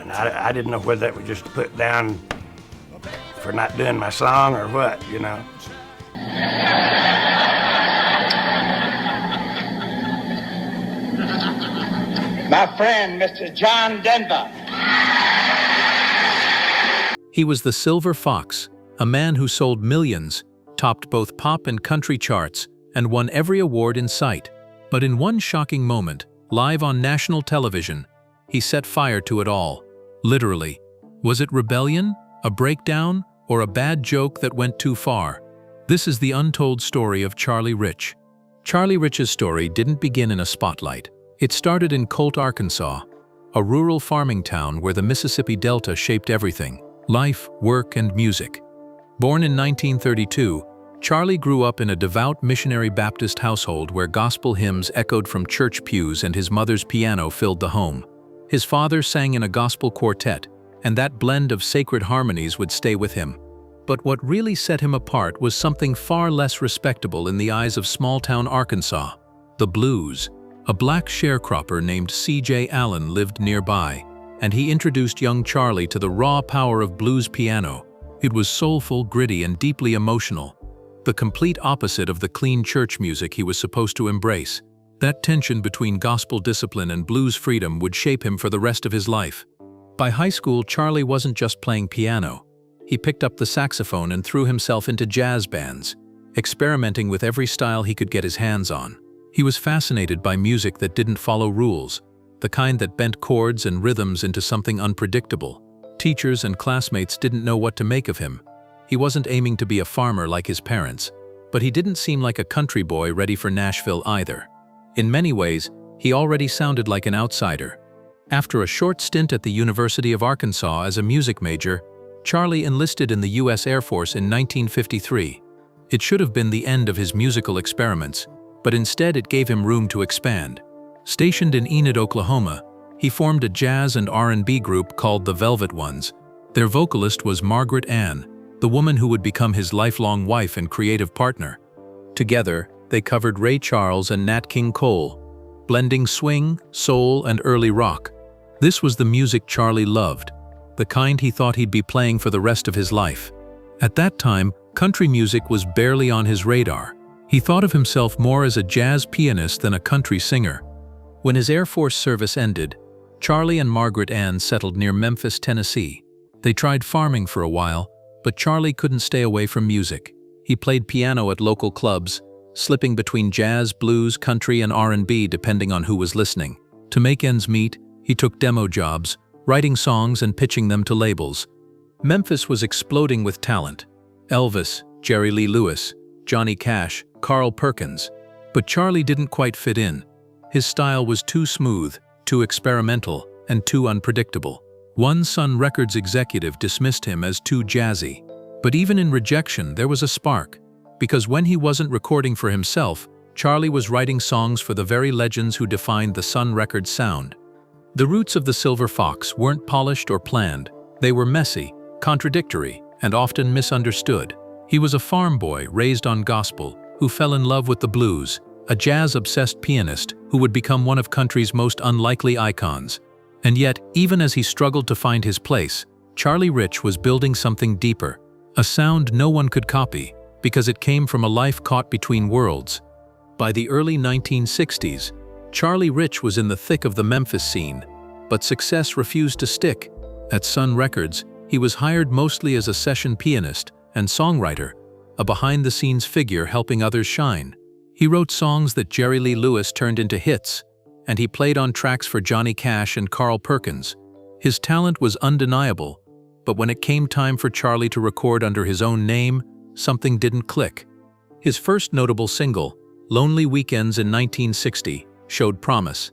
And I didn't know whether that was just put down for not doing my song or what, you know. My friend, Mr. John Denver. He was the Silver Fox, a man who sold millions, topped both pop and country charts, and won every award in sight. But in one shocking moment, live on national television, he set fire to it all. Literally. Was it rebellion, a breakdown, or a bad joke that went too far? This is the untold story of Charlie Rich. Charlie Rich's story didn't begin in a spotlight. It started in Colt, Arkansas, a rural farming town where the Mississippi Delta shaped everything: life, work, and music. Born in 1932, Charlie grew up in a devout missionary Baptist household where gospel hymns echoed from church pews and his mother's piano filled the home. His father sang in a gospel quartet, and that blend of sacred harmonies would stay with him. But what really set him apart was something far less respectable in the eyes of small-town Arkansas: the blues. A black sharecropper named C.J. Allen lived nearby, and he introduced young Charlie to the raw power of blues piano. It was soulful, gritty, and deeply emotional, the complete opposite of the clean church music he was supposed to embrace. That tension between gospel discipline and blues freedom would shape him for the rest of his life. By high school, Charlie wasn't just playing piano. He picked up the saxophone and threw himself into jazz bands, experimenting with every style he could get his hands on. He was fascinated by music that didn't follow rules, the kind that bent chords and rhythms into something unpredictable. Teachers and classmates didn't know what to make of him. He wasn't aiming to be a farmer like his parents, but he didn't seem like a country boy ready for Nashville either. In many ways, he already sounded like an outsider. After a short stint at the University of Arkansas as a music major, Charlie enlisted in the U.S. Air Force in 1953. It should have been the end of his musical experiments, but instead it gave him room to expand. Stationed in Enid, Oklahoma, he formed a jazz and R&B group called the Velvet Ones. Their vocalist was Margaret Ann, the woman who would become his lifelong wife and creative partner. Together, they covered Ray Charles and Nat King Cole, blending swing, soul, and early rock. This was the music Charlie loved, the kind he thought he'd be playing for the rest of his life. At that time, country music was barely on his radar. He thought of himself more as a jazz pianist than a country singer. When his Air Force service ended, Charlie and Margaret Ann settled near Memphis, Tennessee. They tried farming for a while, but Charlie couldn't stay away from music. He played piano at local clubs, slipping between jazz, blues, country, and R&B depending on who was listening. To make ends meet, he took demo jobs, writing songs and pitching them to labels. Memphis was exploding with talent: Elvis, Jerry Lee Lewis, Johnny Cash, Carl Perkins. But Charlie didn't quite fit in. His style was too smooth, too experimental, and too unpredictable. One Sun Records executive dismissed him as too jazzy. But even in rejection, there was a spark. Because when he wasn't recording for himself, Charlie was writing songs for the very legends who defined the Sun Records sound. The roots of the Silver Fox weren't polished or planned. They were messy, contradictory, and often misunderstood. He was a farm boy raised on gospel who fell in love with the blues, a jazz-obsessed pianist who would become one of country's most unlikely icons. And yet, even as he struggled to find his place, Charlie Rich was building something deeper, a sound no one could copy, because it came from a life caught between worlds. By the early 1960s, Charlie Rich was in the thick of the Memphis scene, but success refused to stick. At Sun Records, he was hired mostly as a session pianist and songwriter, a behind-the-scenes figure helping others shine. He wrote songs that Jerry Lee Lewis turned into hits, and he played on tracks for Johnny Cash and Carl Perkins. His talent was undeniable, but when it came time for Charlie to record under his own name, something didn't click. His first notable single, Lonely Weekends in 1960, showed promise.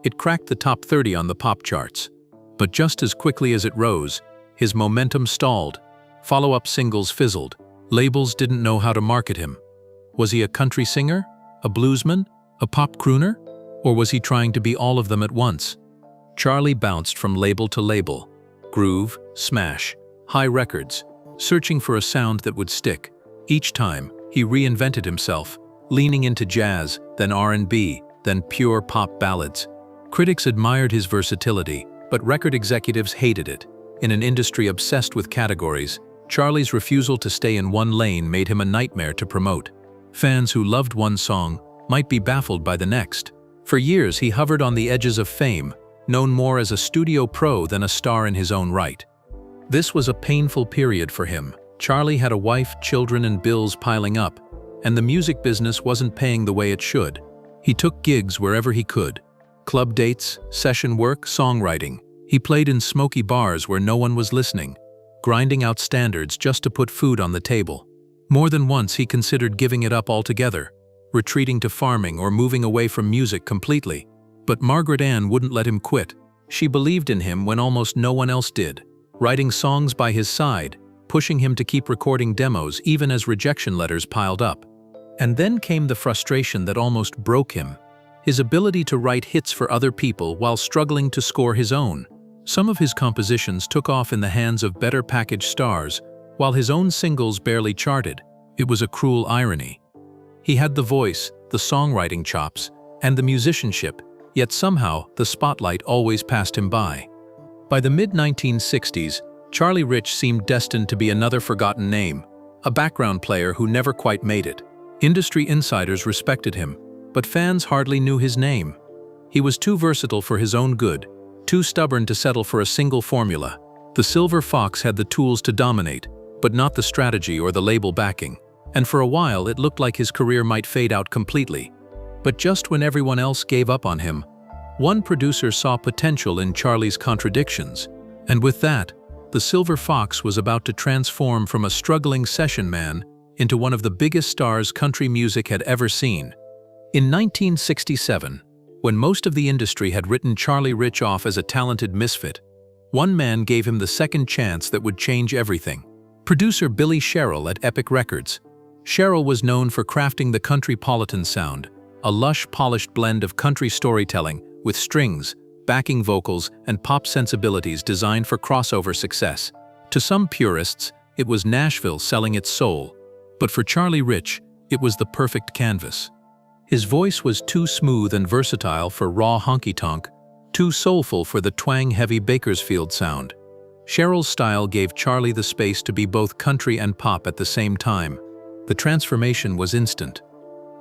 It cracked the top 30 on the pop charts. But just as quickly as it rose, his momentum stalled. Follow-up singles fizzled. Labels didn't know how to market him. Was he a country singer, a bluesman, a pop crooner, or was he trying to be all of them at once? Charlie bounced from label to label, groove, smash, high records, searching for a sound that would stick. Each time, he reinvented himself, leaning into jazz, then R&B, then pure pop ballads. Critics admired his versatility, But record executives hated it. In an industry obsessed with categories, Charlie's refusal to stay in one lane made him a nightmare to promote. Fans who loved one song might be baffled by the next. For years, he hovered on the edges of fame, known more as a studio pro than a star in his own right. This was a painful period for him. Charlie had a wife, children, and bills piling up, and the music business wasn't paying the way it should. He took gigs wherever he could. Club dates, session work, songwriting. He played in smoky bars where no one was listening, grinding out standards just to put food on the table. More than once he considered giving it up altogether, retreating to farming or moving away from music completely. But Margaret Ann wouldn't let him quit. She believed in him when almost no one else did, writing songs by his side, pushing him to keep recording demos even as rejection letters piled up. And then came the frustration that almost broke him. His ability to write hits for other people while struggling to score his own. Some of his compositions took off in the hands of better packaged stars, while his own singles barely charted. It was a cruel irony. He had the voice, the songwriting chops, and the musicianship, yet somehow the spotlight always passed him by. By the mid-1960s, Charlie Rich seemed destined to be another forgotten name, a background player who never quite made it. Industry insiders respected him, but fans hardly knew his name. He was too versatile for his own good, too stubborn to settle for a single formula. The Silver Fox had the tools to dominate, but not the strategy or the label backing. And for a while it looked like his career might fade out completely. But just when everyone else gave up on him, one producer saw potential in Charlie's contradictions. And with that, the Silver Fox was about to transform from a struggling session man into one of the biggest stars country music had ever seen. In 1967, when most of the industry had written Charlie Rich off as a talented misfit, one man gave him the second chance that would change everything. Producer Billy Sherrill at Epic Records. Sherrill was known for crafting the countrypolitan sound, a lush, polished blend of country storytelling with strings, backing vocals, and pop sensibilities designed for crossover success. To some purists, it was Nashville selling its soul. But for Charlie Rich, it was the perfect canvas. His voice was too smooth and versatile for raw honky-tonk, too soulful for the twang-heavy Bakersfield sound. Sherrill's style gave Charlie the space to be both country and pop at the same time. The transformation was instant.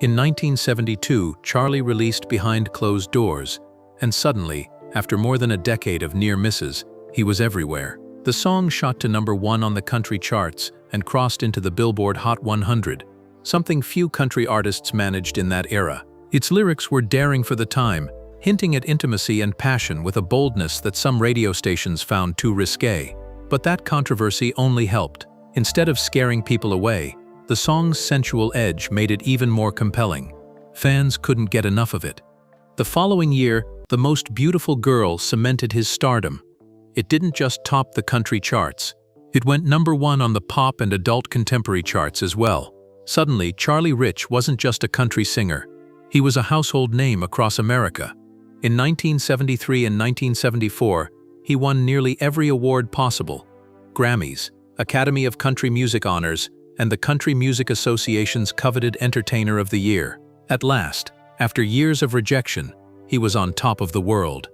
In 1972, Charlie released Behind Closed Doors, and suddenly, after more than a decade of near misses, he was everywhere. The song shot to #1 on the country charts and crossed into the Billboard Hot 100, something few country artists managed in that era. Its lyrics were daring for the time, hinting at intimacy and passion with a boldness that some radio stations found too risque. But that controversy only helped. Instead of scaring people away, the song's sensual edge made it even more compelling. Fans couldn't get enough of it. The following year, The Most Beautiful Girl cemented his stardom. It didn't just top the country charts. It went #1 on the pop and adult contemporary charts as well. Suddenly, Charlie Rich wasn't just a country singer. He was a household name across America. In 1973 and 1974, he won nearly every award possible: Grammys, Academy of Country Music Honors, and the Country Music Association's coveted Entertainer of the Year. At last, after years of rejection, he was on top of the world.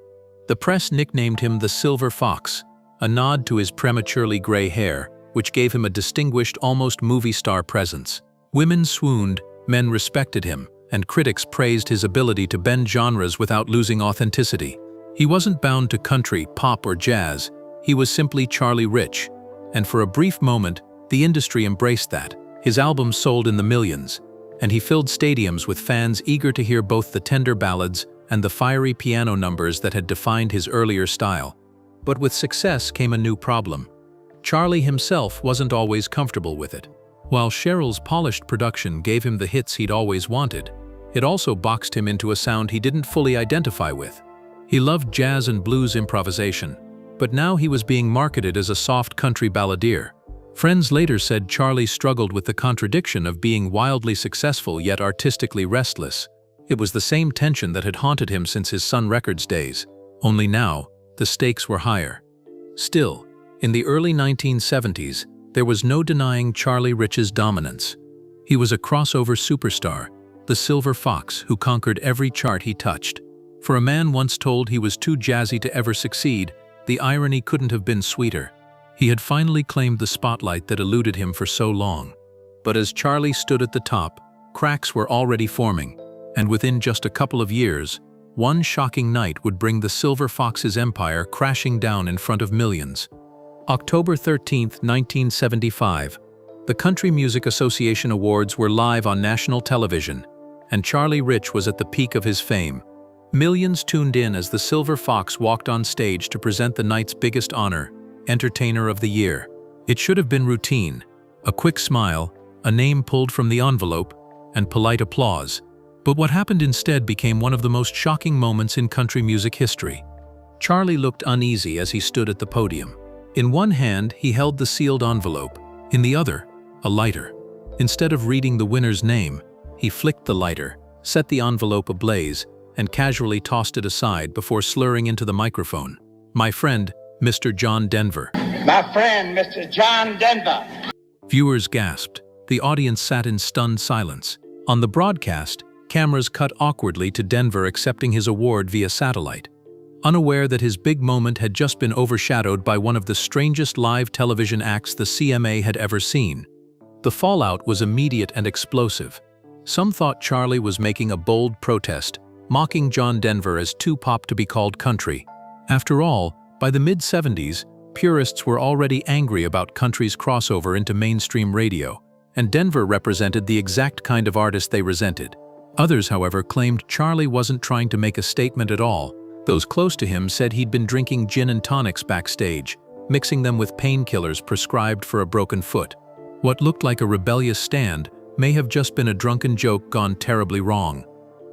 The press nicknamed him the Silver Fox, a nod to his prematurely gray hair, which gave him a distinguished, almost movie star presence. Women swooned, men respected him, and critics praised his ability to bend genres without losing authenticity. He wasn't bound to country, pop, or jazz. He was simply Charlie Rich. And for a brief moment, the industry embraced that. His albums sold in the millions, and he filled stadiums with fans eager to hear both the tender ballads and the fiery piano numbers that had defined his earlier style. But with success came a new problem. Charlie himself wasn't always comfortable with it. While Sherrill's polished production gave him the hits he'd always wanted, it also boxed him into a sound he didn't fully identify with. He loved jazz and blues improvisation, but now he was being marketed as a soft country balladeer. Friends later said Charlie struggled with the contradiction of being wildly successful yet artistically restless. It was the same tension that had haunted him since his Sun Records days, only now, the stakes were higher. Still, in the early 1970s, there was no denying Charlie Rich's dominance. He was a crossover superstar, the Silver Fox who conquered every chart he touched. For a man once told he was too jazzy to ever succeed, The irony couldn't have been sweeter. He had finally claimed the spotlight that eluded him for so long. But as Charlie stood at the top, cracks were already forming, and within just a couple of years, one shocking night would bring the Silver Fox's empire crashing down in front of millions. October 13, 1975. The Country Music Association Awards were live on national television, and Charlie Rich was at the peak of his fame. Millions tuned in as the Silver Fox walked on stage to present the night's biggest honor, Entertainer of the Year. It should have been routine, a quick smile, a name pulled from the envelope, and polite applause. But what happened instead became one of the most shocking moments in country music history. Charlie looked uneasy as he stood at the podium. In one hand, he held the sealed envelope. In the other, a lighter. Instead of reading the winner's name, he flicked the lighter, set the envelope ablaze, and casually tossed it aside before slurring into the microphone. "My friend, Mr. John Denver." My friend, Mr. John Denver. Viewers gasped. The audience sat in stunned silence. On the broadcast, cameras cut awkwardly to Denver accepting his award via satellite, unaware that his big moment had just been overshadowed by one of the strangest live television acts the CMA had ever seen. The fallout was immediate and explosive. Some thought Charlie was making a bold protest, mocking John Denver as too pop to be called country. After all, by the mid-70s, purists were already angry about country's crossover into mainstream radio, and Denver represented the exact kind of artist they resented. Others, however, claimed Charlie wasn't trying to make a statement at all. Those close to him said he'd been drinking gin and tonics backstage, mixing them with painkillers prescribed for a broken foot. What looked like a rebellious stand may have just been a drunken joke gone terribly wrong.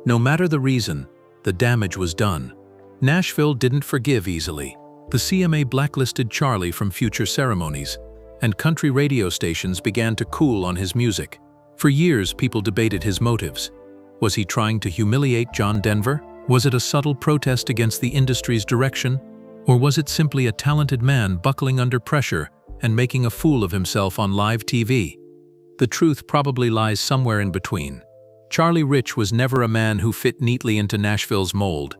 No matter the reason, the damage was done. Nashville didn't forgive easily. The CMA blacklisted Charlie from future ceremonies, and country radio stations began to cool on his music. For years, people debated his motives. Was he trying to humiliate John Denver? Was it a subtle protest against the industry's direction? Or was it simply a talented man buckling under pressure and making a fool of himself on live TV? The truth probably lies somewhere in between. Charlie Rich was never a man who fit neatly into Nashville's mold,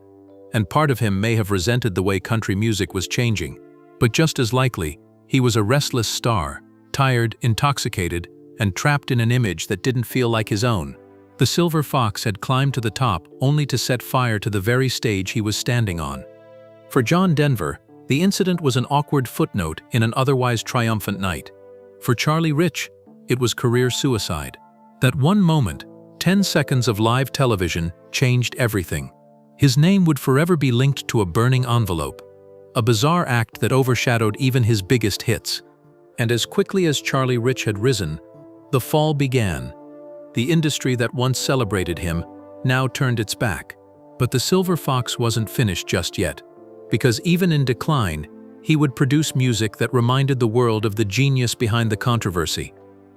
and part of him may have resented the way country music was changing. But just as likely, he was a restless star, tired, intoxicated, and trapped in an image that didn't feel like his own. The Silver Fox had climbed to the top only to set fire to the very stage he was standing on. For John Denver, the incident was an awkward footnote in an otherwise triumphant night. For Charlie Rich, it was career suicide. That one moment, 10 seconds of live television, changed everything. His name would forever be linked to a burning envelope, a bizarre act that overshadowed even his biggest hits. And as quickly as Charlie Rich had risen, the fall began. The industry that once celebrated him now turned its back. But the Silver Fox wasn't finished just yet, because even in decline, he would produce music that reminded the world of the genius behind the controversy.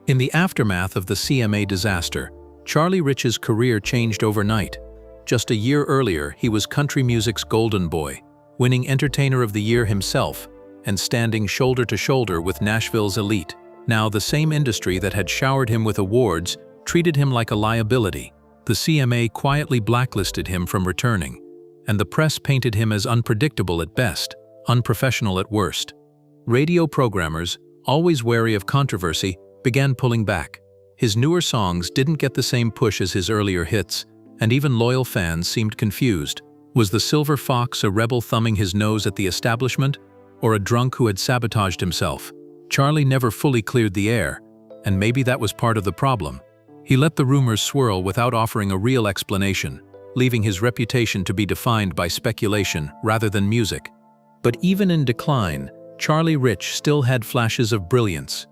In the aftermath of the CMA disaster, Charlie Rich's career changed overnight. Just a year earlier, he was country music's golden boy, winning Entertainer of the Year himself and standing shoulder to shoulder with Nashville's elite. Now, the same industry that had showered him with awards treated him like a liability. The CMA quietly blacklisted him from returning, and the press painted him as unpredictable at best, unprofessional at worst. Radio programmers, always wary of controversy, began pulling back. His newer songs didn't get the same push as his earlier hits, and even loyal fans seemed confused. Was the Silver Fox a rebel thumbing his nose at the establishment, or a drunk who had sabotaged himself? Charlie never fully cleared the air, and maybe that was part of the problem. He let the rumors swirl without offering a real explanation, leaving his reputation to be defined by speculation rather than music. But even in decline, Charlie Rich still had flashes of brilliance.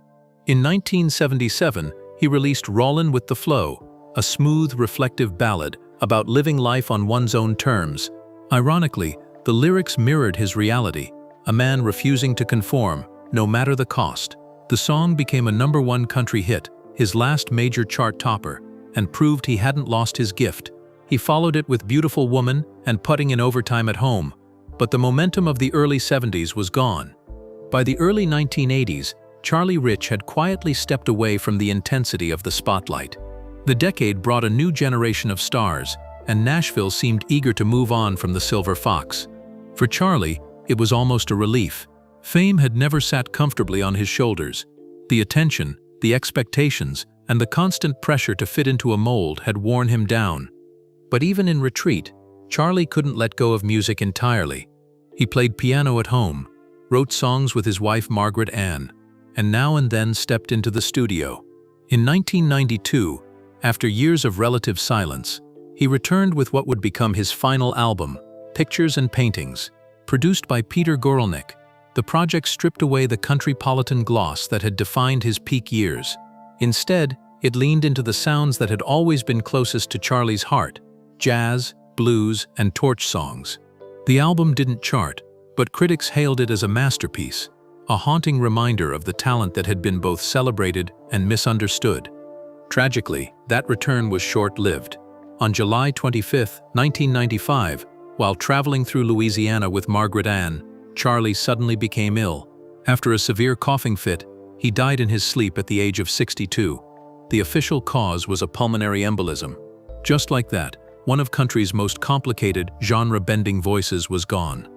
In 1977, he released Rollin' with the Flow, a smooth, reflective ballad about living life on one's own terms. Ironically, the lyrics mirrored his reality, a man refusing to conform, no matter the cost. The song became a #1 country hit, his last major chart topper, and proved he hadn't lost his gift. He followed it with Beautiful Woman and Putting in Overtime at Home, but the momentum of the early 70s was gone. By the early 1980s, Charlie Rich had quietly stepped away from the intensity of the spotlight. The decade brought a new generation of stars, and Nashville seemed eager to move on from the Silver Fox. For Charlie, It was almost a relief. Fame had never sat comfortably on his shoulders. The attention, the expectations, and the constant pressure to fit into a mold had worn him down. But even in retreat, Charlie couldn't let go of music entirely. He played piano at home, wrote songs with his wife Margaret Ann, and now and then stepped into the studio. In 1992, after years of relative silence, he returned with what would become his final album, Pictures and Paintings. Produced by Peter Gorelnik, the project stripped away the countrypolitan gloss that had defined his peak years. Instead, it leaned into the sounds that had always been closest to Charlie's heart: jazz, blues, and torch songs. The album didn't chart, but critics hailed it as a masterpiece, a haunting reminder of the talent that had been both celebrated and misunderstood. Tragically, that return was short-lived. On July 25, 1995, while traveling through Louisiana with Margaret Ann, Charlie suddenly became ill. After a severe coughing fit, he died in his sleep at the age of 62. The official cause was a pulmonary embolism. Just like that, one of country's most complicated, genre-bending voices was gone.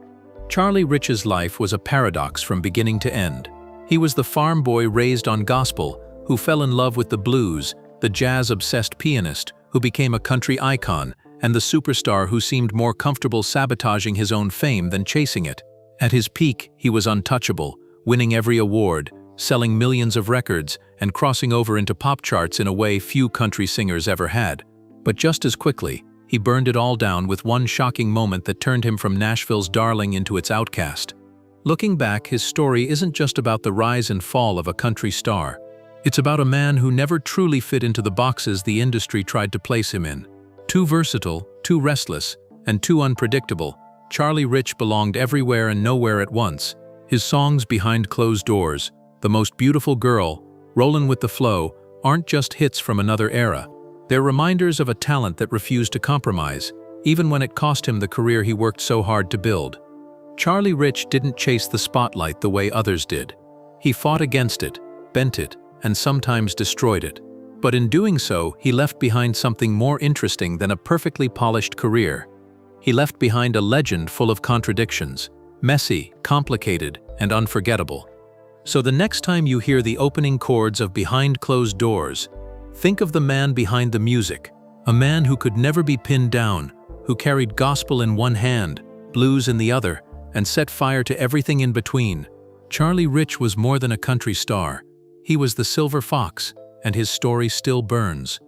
Charlie Rich's life was a paradox from beginning to end. He was the farm boy raised on gospel, who fell in love with the blues, the jazz-obsessed pianist, who became a country icon, and the superstar who seemed more comfortable sabotaging his own fame than chasing it. At his peak, he was untouchable, winning every award, selling millions of records, and crossing over into pop charts in a way few country singers ever had. But just as quickly, he burned it all down with one shocking moment that turned him from Nashville's darling into its outcast. Looking back, his story isn't just about the rise and fall of a country star. It's about a man who never truly fit into the boxes the industry tried to place him in. Too versatile, too restless, and too unpredictable, Charlie Rich belonged everywhere and nowhere at once. His songs Behind Closed Doors, The Most Beautiful Girl, Rollin' with the Flow aren't just hits from another era. They're reminders of a talent that refused to compromise, even when it cost him the career he worked so hard to build. Charlie Rich didn't chase the spotlight the way others did. He fought against it, bent it, and sometimes destroyed it. But in doing so, he left behind something more interesting than a perfectly polished career. He left behind a legend full of contradictions, messy, complicated, and unforgettable. So the next time you hear the opening chords of Behind Closed Doors, think of the man behind the music, a man who could never be pinned down, who carried gospel in one hand, blues in the other, and set fire to everything in between. Charlie Rich was more than a country star. He was the silver fox, and his story still burns.